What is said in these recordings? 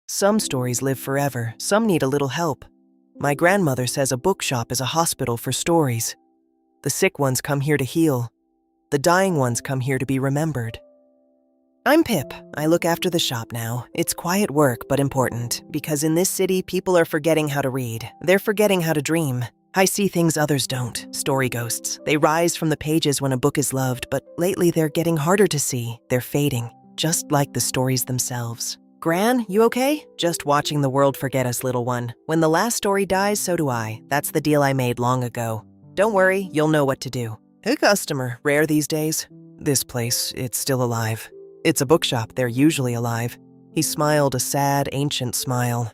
Some stories live forever, some need a little help. My grandmother says a bookshop is a hospital for stories. The sick ones come here to heal. The dying ones come here to be remembered. I'm Pip. I look after the shop now. It's quiet work, but important, because in this city, people are forgetting how to read. They're forgetting how to dream. I see things others don't, story ghosts. They rise from the pages when a book is loved, but lately they're getting harder to see. They're fading, just like the stories themselves. Gran, you okay? Just watching the world forget us, little one. When the last story dies, so do I. That's the deal I made long ago. Don't worry, you'll know what to do. A customer, rare these days. This place, it's still alive. It's a bookshop, they're usually alive. He smiled a sad, ancient smile.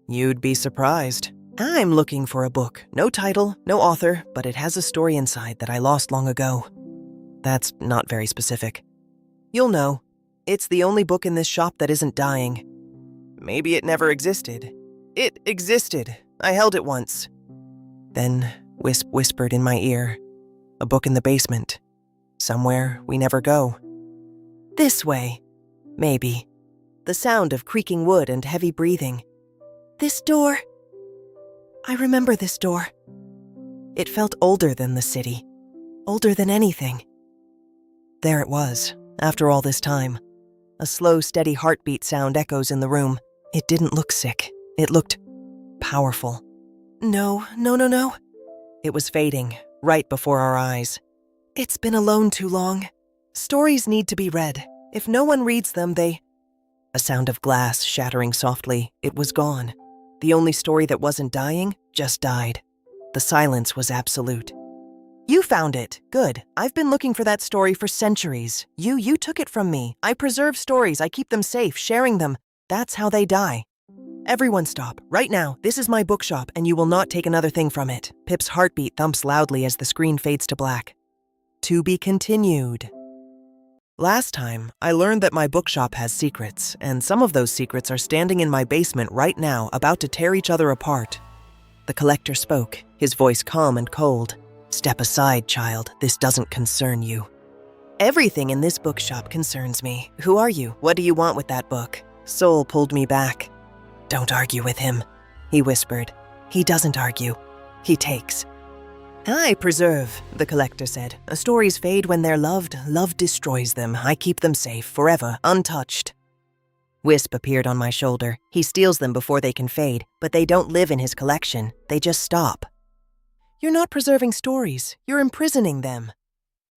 You'd be surprised. I'm looking for a book. No title, no author, but it has a story inside that I lost long ago. That's not very specific. You'll know. It's the only book in this shop that isn't dying. Maybe it never existed. It existed. I held it once. Then Whisp whispered in my ear. A book in the basement. Somewhere we never go. This way. Maybe. The sound of creaking wood and heavy breathing. This door. I remember this door. It felt older than the city. Older than anything. There it was, after all this time. A slow, steady heartbeat sound echoes in the room. It didn't look sick. It looked powerful. No. It was fading, right before our eyes. It's been alone too long. Stories need to be read. If no one reads them, they... A sound of glass shattering softly. It was gone. The only story that wasn't dying just died. The silence was absolute. You found it. Good. I've been looking for that story for centuries. You took it from me. I preserve stories. I keep them safe, sharing them. That's how they die. Everyone stop. Right now. This is my bookshop, and you will not take another thing from it. Pip's heartbeat thumps loudly as the screen fades to black. To be continued. Last time, I learned that my bookshop has secrets, and some of those secrets are standing in my basement right now, about to tear each other apart. The collector spoke, his voice calm and cold. Step aside, child. This doesn't concern you. Everything in this bookshop concerns me. Who are you? What do you want with that book? Soul pulled me back. Don't argue with him, he whispered. He doesn't argue. He takes. I preserve, the collector said. Stories fade when they're loved. Love destroys them. I keep them safe, forever, untouched. Whisp appeared on my shoulder. He steals them before they can fade, but they don't live in his collection. They just stop. You're not preserving stories. You're imprisoning them.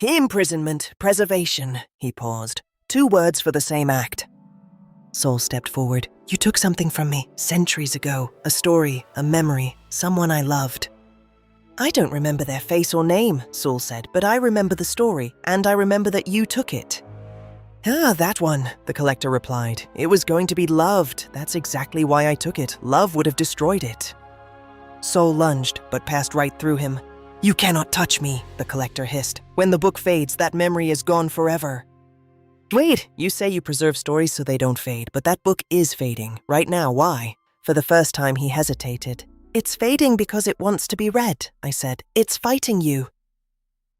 Imprisonment, preservation, he paused. 2 words for the same act. Soul stepped forward. You took something from me, centuries ago. A story, a memory, someone I loved. I don't remember their face or name, Soul said, but I remember the story, and I remember that you took it. Ah, that one, the collector replied. It was going to be loved. That's exactly why I took it. Love would have destroyed it. Soul lunged, but passed right through him. You cannot touch me, the collector hissed. When the book fades, that memory is gone forever. Wait, you say you preserve stories so they don't fade, but that book is fading. Right now, why? For the first time, he hesitated. It's fading because it wants to be read, I said. It's fighting you.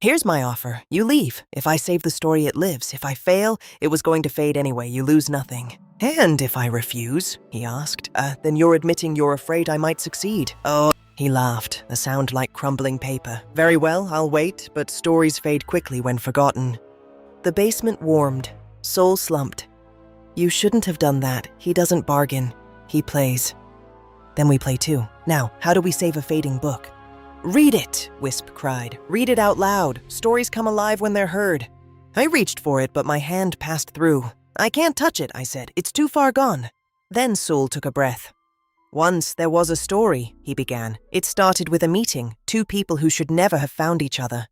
Here's my offer. You leave. If I save the story, it lives. If I fail, it was going to fade anyway. You lose nothing. And if I refuse, he asked, then you're admitting you're afraid I might succeed. Oh, he laughed, a sound like crumbling paper. Very well, I'll wait, but stories fade quickly when forgotten. The basement warmed. Soul slumped. You shouldn't have done that. He doesn't bargain. He plays. Then we play too. Now, how do we save a fading book? Read it, Whisp cried. Read it out loud. Stories come alive when they're heard. I reached for it, but my hand passed through. I can't touch it, I said. It's too far gone. Then Soul took a breath. Once there was a story, he began. It started with a meeting, 2 people who should never have found each other.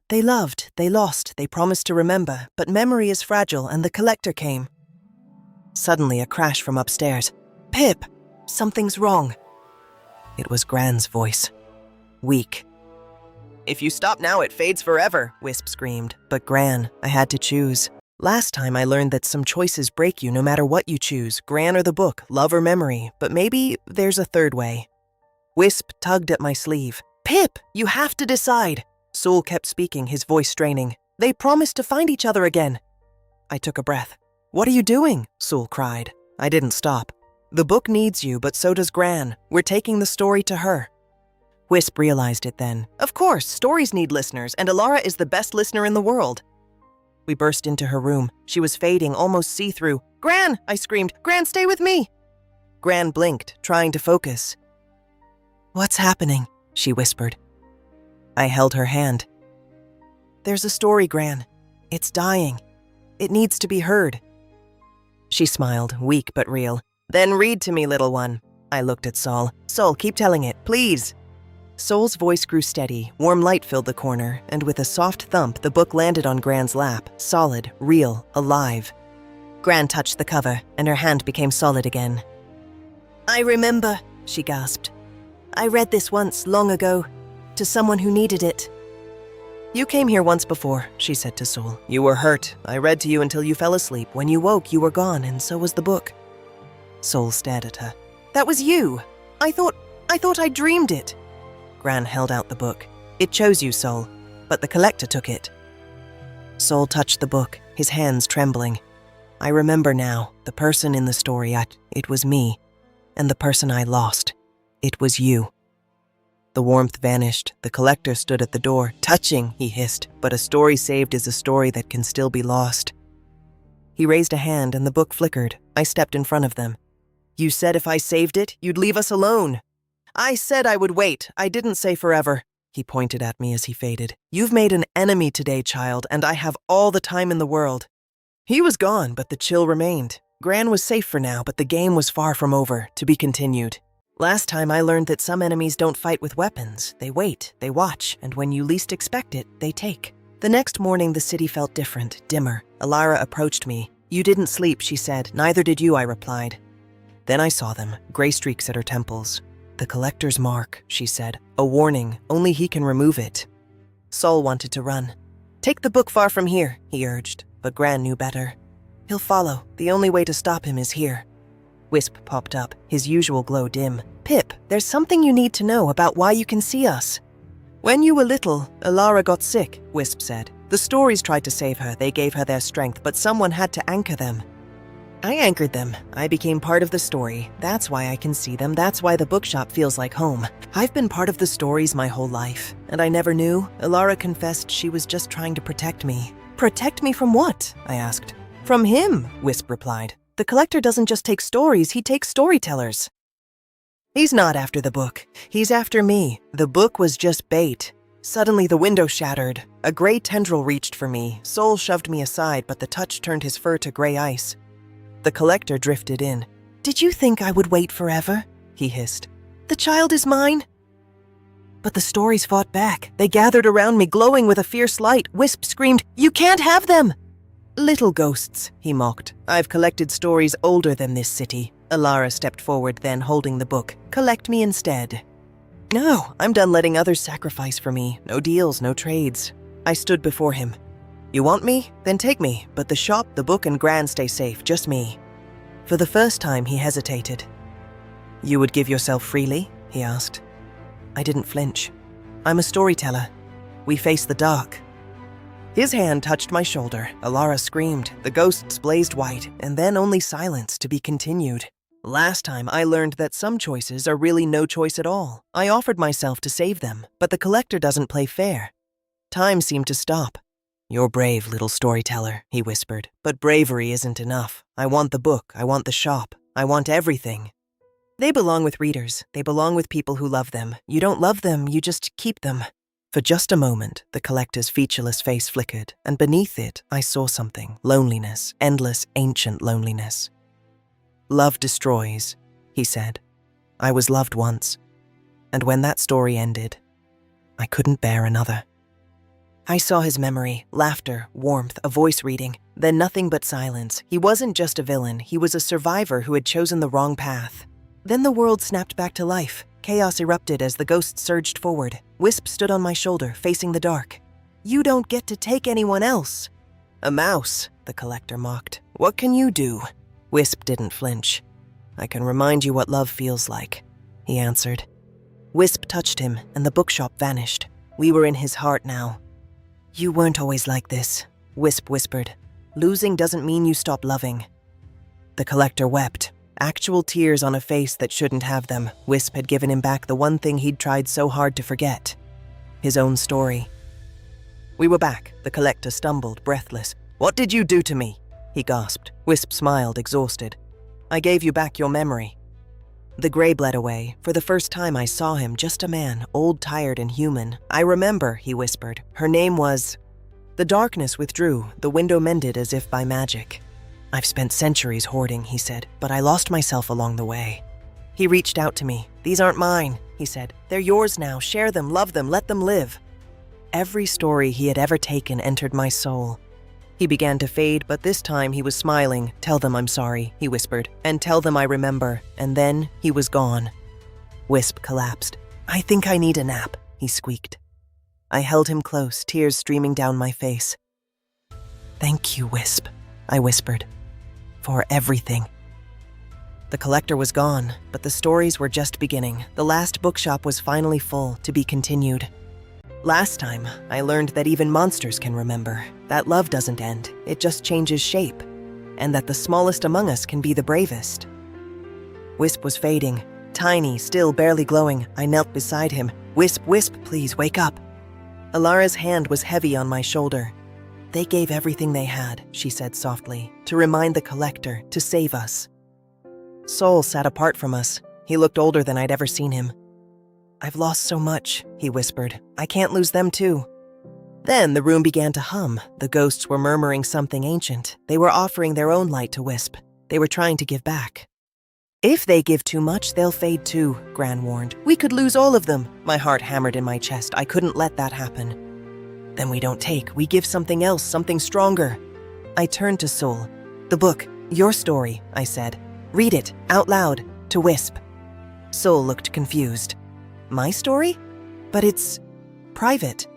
They loved, they lost, they promised to remember, but memory is fragile and the collector came. Suddenly a crash from upstairs. Pip! Something's wrong. It was Gran's voice. Weak. If you stop now, it fades forever, Whisp screamed. But Gran, I had to choose. Last time I learned that some choices break you no matter what you choose, Gran or the book, love or memory, but maybe there's a third way. Whisp tugged at my sleeve. Pip, you have to decide. Soul kept speaking, his voice straining. They promised to find each other again. I took a breath. What are you doing? Soul cried. I didn't stop. The book needs you, but so does Gran. We're taking the story to her. Whisp realized it then. Of course, stories need listeners, and Elara is the best listener in the world. We burst into her room. She was fading, almost see-through. Gran! I screamed. Gran, stay with me! Gran blinked, trying to focus. What's happening? She whispered. I held her hand. There's a story, Gran. It's dying. It needs to be heard. She smiled, weak but real. Then read to me, little one. I looked at Sol. Sol, keep telling it, please. Sol's voice grew steady, warm light filled the corner, and with a soft thump, the book landed on Gran's lap, solid, real, alive. Gran touched the cover, and her hand became solid again. I remember, she gasped. I read this once, long ago, to someone who needed it. You came here once before, she said to Sol. You were hurt. I read to you until you fell asleep. When you woke, you were gone, and so was the book. Sol stared at her. That was you. I thought I dreamed it. Gran held out the book. It chose you, Sol, but the collector took it. Sol touched the book, his hands trembling. I remember now, the person in the story, it was me, and the person I lost, it was you. The warmth vanished. The collector stood at the door. Touching, he hissed, but a story saved is a story that can still be lost. He raised a hand and the book flickered. I stepped in front of them. You said if I saved it, you'd leave us alone. I said I would wait. I didn't say forever. He pointed at me as he faded. You've made an enemy today, child, and I have all the time in the world. He was gone, but the chill remained. Gran was safe for now, but the game was far from over, to be continued. Last time I learned that some enemies don't fight with weapons. They wait, they watch, and when you least expect it, they take. The next morning, the city felt different, dimmer. Elara approached me. You didn't sleep, she said. Neither did you, I replied. Then I saw them, gray streaks at her temples. The collector's mark, she said. A warning, only he can remove it. Sol wanted to run. Take the book far from here, he urged, but Gran knew better. He'll follow. The only way to stop him is here. Whisp popped up, his usual glow dim. Pip, there's something you need to know about why you can see us. When you were little, Elara got sick, Whisp said. The stories tried to save her, they gave her their strength, but someone had to anchor them. I anchored them. I became part of the story. That's why I can see them. That's why the bookshop feels like home. I've been part of the stories my whole life, and I never knew. Elara confessed she was just trying to protect me. Protect me from what? I asked. From him, Whisp replied. The collector doesn't just take stories, he takes storytellers. He's not after the book. He's after me. The book was just bait. Suddenly the window shattered. A gray tendril reached for me. Sol shoved me aside, but the touch turned his fur to gray ice. The collector drifted in. Did you think I would wait forever? He hissed. The child is mine. But the stories fought back. They gathered around me, glowing with a fierce light. Whisp screamed, You can't have them! Little ghosts, he mocked. I've collected stories older than this city. Elara stepped forward then, holding the book. Collect me instead. No, I'm done letting others sacrifice for me. No deals, no trades. I stood before him. You want me? Then take me. But the shop, the book, and Gran stay safe, just me. For the first time, he hesitated. You would give yourself freely? He asked. I didn't flinch. I'm a storyteller. We face the dark. His hand touched my shoulder. Elara screamed. The ghosts blazed white, and then only silence to be continued. Last time, I learned that some choices are really no choice at all. I offered myself to save them, but the collector doesn't play fair. Time seemed to stop. You're brave, little storyteller, he whispered. But bravery isn't enough. I want the book. I want the shop. I want everything. They belong with readers. They belong with people who love them. You don't love them, you just keep them. For just a moment, the collector's featureless face flickered, and beneath it, I saw something. Loneliness, endless, ancient loneliness. Love destroys, he said. I was loved once, and when that story ended, I couldn't bear another. I saw his memory, laughter, warmth, a voice reading, then nothing but silence. He wasn't just a villain, he was a survivor who had chosen the wrong path. Then the world snapped back to life. Chaos erupted as the ghosts surged forward. Whisp stood on my shoulder, facing the dark. You don't get to take anyone else. A mouse, the collector mocked. What can you do? Whisp didn't flinch. I can remind you what love feels like, he answered. Whisp touched him, and the bookshop vanished. We were in his heart now. You weren't always like this, Whisp whispered. Losing doesn't mean you stop loving. The collector wept. Actual tears on a face that shouldn't have them. Whisp had given him back the one thing he'd tried so hard to forget. His own story. We were back. The collector stumbled, breathless. "What did you do to me?" he gasped. Whisp smiled, exhausted. "I gave you back your memory." The gray bled away. For the first time I saw him, just a man, old, tired, and human. "I remember," he whispered. "Her name was..." The darkness withdrew, the window mended as if by magic. "I've spent centuries hoarding," he said, "but I lost myself along the way." He reached out to me. "These aren't mine," he said. "They're yours now. Share them, love them, let them live." Every story he had ever taken entered my soul. He began to fade, but this time he was smiling. "Tell them I'm sorry," he whispered, "and tell them I remember." And then he was gone. Whisp collapsed. "I think I need a nap," he squeaked. I held him close, tears streaming down my face. "Thank you, Whisp," I whispered, "for everything." The collector was gone, but the stories were just beginning. The last bookshop was finally full, to be continued. Last time, I learned that even monsters can remember, that love doesn't end, it just changes shape, and that the smallest among us can be the bravest. Whisp was fading, tiny, still barely glowing. I knelt beside him. "Whisp, Whisp, please wake up." Elara's hand was heavy on my shoulder. "They gave everything they had," she said softly, "to remind the collector, to save us." Sol sat apart from us. He looked older than I'd ever seen him. "I've lost so much," he whispered. "I can't lose them too." Then the room began to hum. The ghosts were murmuring something ancient. They were offering their own light to Whisp. They were trying to give back. "If they give too much, they'll fade too," Gran warned. "We could lose all of them." My heart hammered in my chest. I couldn't let that happen. "Then we don't take. We give something else, something stronger." I turned to Sol. "The book, your story," I said. "Read it, out loud, to Whisp." Sol looked confused. "My story? But it's private."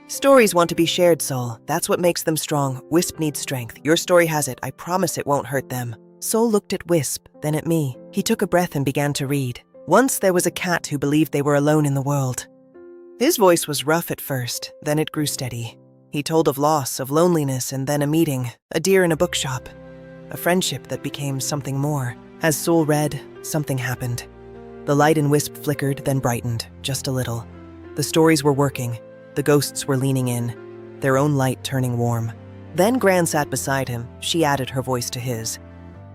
"Stories want to be shared, Sol. That's what makes them strong. Whisp needs strength. Your story has it. I promise it won't hurt them." Sol looked at Whisp, then at me. He took a breath and began to read. "Once there was a cat who believed they were alone in the world." His voice was rough at first, then it grew steady. He told of loss, of loneliness, and then a meeting, a deer in a bookshop, a friendship that became something more. As Sol read, something happened. The light in Whisp flickered, then brightened, just a little. The stories were working. The ghosts were leaning in, their own light turning warm. Then Gran sat beside him. She added her voice to his.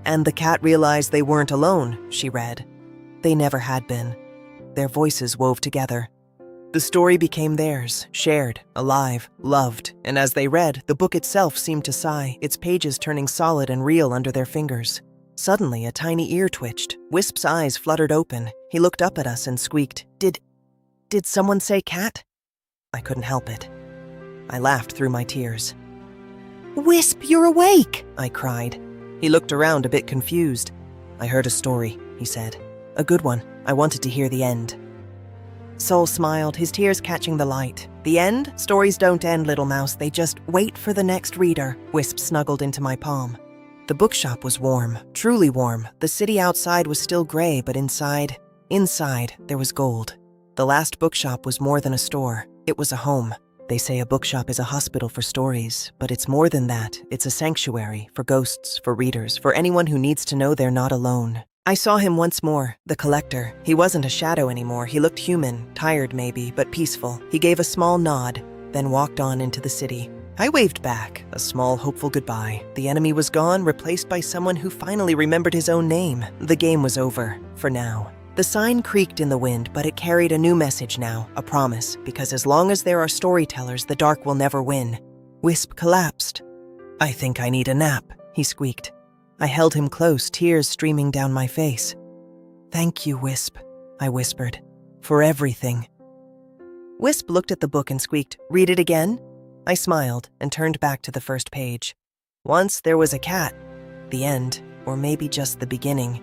"And the cat realized they weren't alone," she read. They never had been. Their voices wove together. The story became theirs, shared, alive, loved, and as they read, the book itself seemed to sigh, its pages turning solid and real under their fingers. Suddenly, a tiny ear twitched. Wisp's eyes fluttered open. He looked up at us and squeaked, Did someone say cat?" I couldn't help it. I laughed through my tears. "Whisp, you're awake!" I cried. He looked around a bit confused. "I heard a story," he said. "A good one. I wanted to hear the end." Sol smiled, his tears catching the light. "The end? Stories don't end, little mouse. They just wait for the next reader." Wisp snuggled into my palm. The bookshop was warm, truly warm. The city outside was still gray, but inside, there was gold. The last bookshop was more than a store. It was a home. They say a bookshop is a hospital for stories, but it's more than that. It's a sanctuary for ghosts, for readers, for anyone who needs to know they're not alone. I saw him once more, the collector. He wasn't a shadow anymore. He looked human, tired maybe, but peaceful. He gave a small nod, then walked on into the city. I waved back, a small, hopeful goodbye. The enemy was gone, replaced by someone who finally remembered his own name. The game was over, for now. The sign creaked in the wind, but it carried a new message now, a promise, because as long as there are storytellers, the dark will never win. Wisp collapsed. "I think I need a nap," he squeaked. I held him close, tears streaming down my face. "Thank you, Wisp," I whispered, "for everything." Wisp looked at the book and squeaked, "Read it again?" I smiled and turned back to the first page. Once there was a cat. The end, or maybe just the beginning.